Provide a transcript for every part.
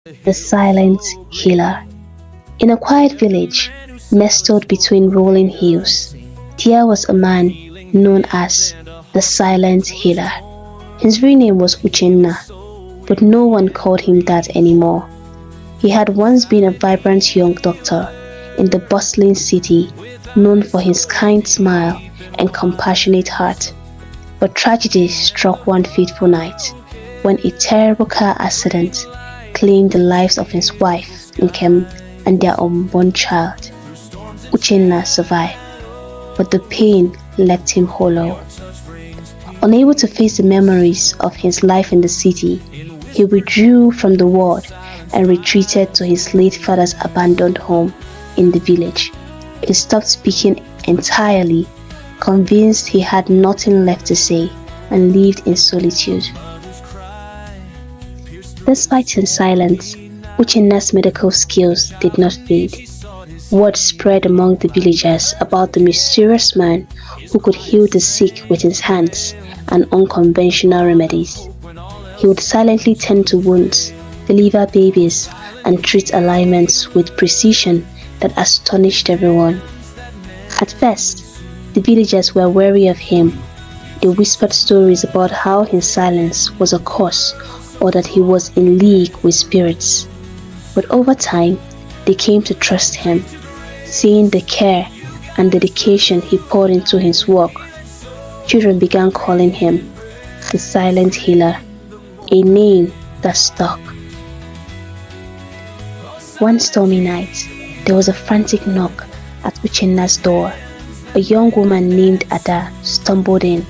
the silent healer. In a quiet village, nestled between rolling hills, there was a man known as the silent healer. His real name was Uchenna, but no one called him that anymore. He had once been a vibrant young doctor in the bustling city, known for his kind smile and compassionate heart. But tragedy struck one fateful night when a terrible car accident claimed the lives of his wife, Nkem, and their unborn child. Uchenna survived, but the pain left him hollow. Unable to face the memories of his life in the city, he withdrew from the world and retreated to his late father's abandoned home in the village. He stopped speaking entirely, convinced he had nothing left to say, and lived in solitude. Despite his silence, Uchenna's medical skills did not fade. Word spread among the villagers about the mysterious man who could heal the sick with his hands and unconventional remedies. He would silently tend to wounds, deliver babies, and treat ailments with precision that astonished everyone. At first, the villagers were wary of him. They whispered stories about how his silence was a curse or that he was in league with spirits. But over time, they came to trust him, seeing the care and dedication he poured into his work. Children began calling him the silent healer, a name that stuck. One stormy night, there was a frantic knock at Uchenna's door. A young woman named Ada stumbled in,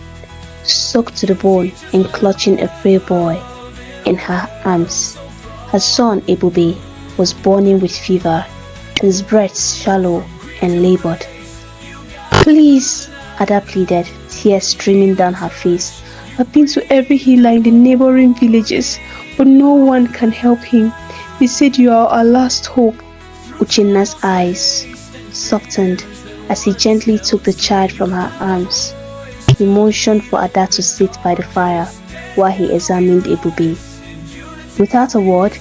soaked to the bone and clutching a frail boy in her arms. Her son, Ebube, was burning with fever, his breath shallow and labored. "Please," Ada pleaded, tears streaming down her face. "I've been to every healer in the neighboring villages, but no one can help him. They said you are our last hope." Uchenna's eyes softened as he gently took the child from her arms. He motioned for Ada to sit by the fire while he examined Ebube. Without a word,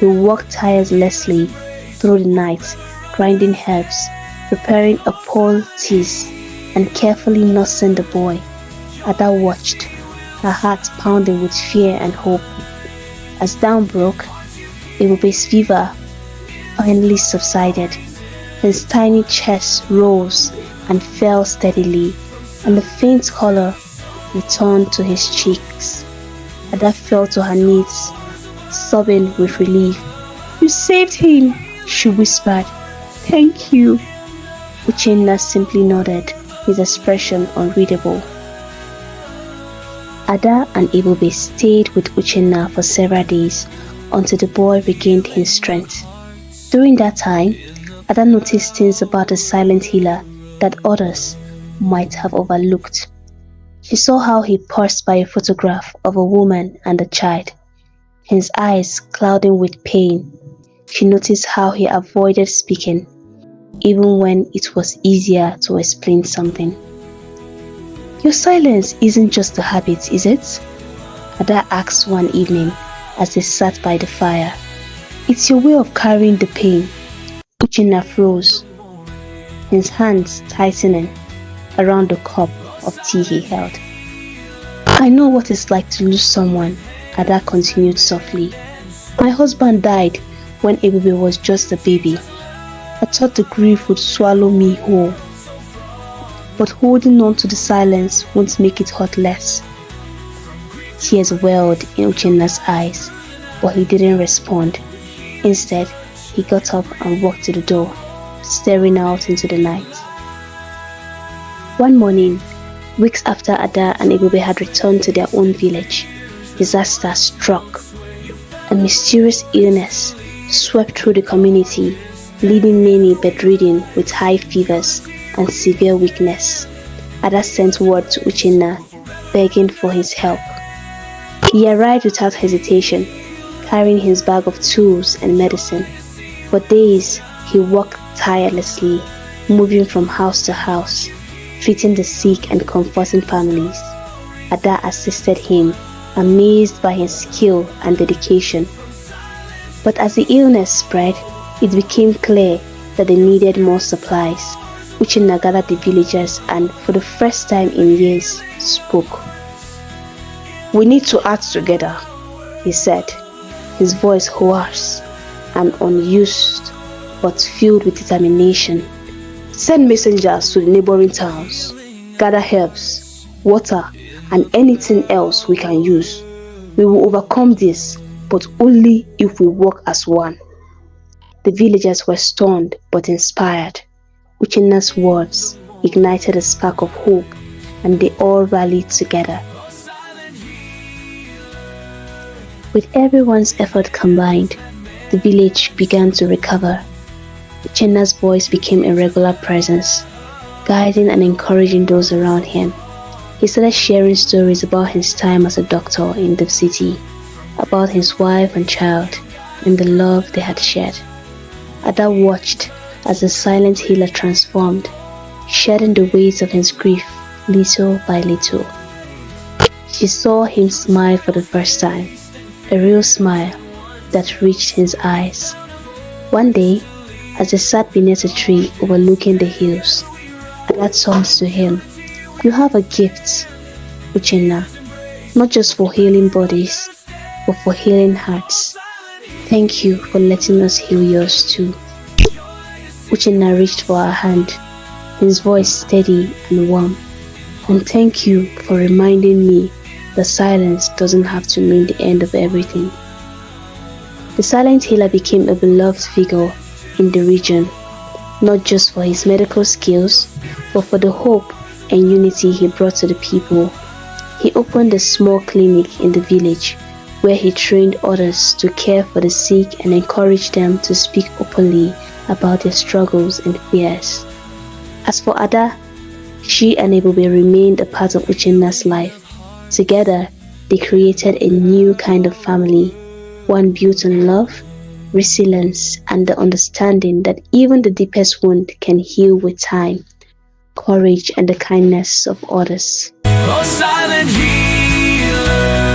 he walked tirelessly through the night, grinding herbs, preparing a poultice, and carefully nursing the boy. Ada watched, her heart pounding with fear and hope. As dawn broke, Ebube's fever finally subsided. His tiny chest rose and fell steadily, and the faint color returned to his cheeks. Ada fell to her knees, sobbing with relief. "You saved him," she whispered. "Thank you." Uchenna simply nodded, his expression unreadable. Ada and Ebube stayed with Uchenna for several days until the boy regained his strength. During that time, Ada noticed things about the silent healer that others might have overlooked. She saw how he paused by a photograph of a woman and a child, his eyes clouding with pain. She noticed how he avoided speaking, even when it was easier to explain something. "Your silence isn't just a habit, is it?" Ada asked one evening as they sat by the fire. "It's your way of carrying the pain." Uchenna froze, his hands tightening around the cup of tea he held. "I know what it's like to lose someone," Ada continued softly. "My husband died when Ebube was just a baby. I thought the grief would swallow me whole. But holding on to the silence won't make it hurt less." Tears welled in Uchenna's eyes, but he didn't respond. Instead, he got up and walked to the door, staring out into the night. One morning, weeks after Ada and Ebube had returned to their own village, disaster struck. A mysterious illness swept through the community, leaving many bedridden with high fevers and severe weakness. Ada sent word to Uchenna, begging for his help. He arrived without hesitation, carrying his bag of tools and medicine. For days, he worked tirelessly, moving from house to house, treating the sick and comforting families. Ada assisted him, amazed by his skill and dedication. But as the illness spread, it became clear that they needed more supplies. Uchenna gathered the villagers and, for the first time in years, spoke. "We need to act together," he said, his voice hoarse and unused but filled with determination. "Send messengers to the neighboring towns. Gather herbs, water, and anything else we can use. We will overcome this, but only if we work as one." The villagers were stunned but inspired. Uchenna's words ignited a spark of hope, and they all rallied together. With everyone's effort combined, the village began to recover. Uchenna's voice became a regular presence, guiding and encouraging those around him. He started sharing stories about his time as a doctor in the city, about his wife and child, and the love they had shared. Ada watched as the silent healer transformed, shedding the weight of his grief little by little. She saw him smile for the first time, a real smile that reached his eyes. One day, as they sat beneath a tree overlooking the hills, Ada turned to him. "You have a gift, Uchenna, not just for healing bodies, but for healing hearts. Thank you for letting us heal yours too." Uchenna reached for her hand, his voice steady and warm. "And thank you for reminding me that silence doesn't have to mean the end of everything." The silent healer became a beloved figure in the region, not just for his medical skills, but for the hope and unity he brought to the people. He opened a small clinic in the village where he trained others to care for the sick and encouraged them to speak openly about their struggles and fears. As for Ada, she and Ebube remained a part of Uchenna's life. Together, they created a new kind of family, one built on love, resilience, and the understanding that even the deepest wound can heal with time, courage, and the kindness of others. Oh, silent healer.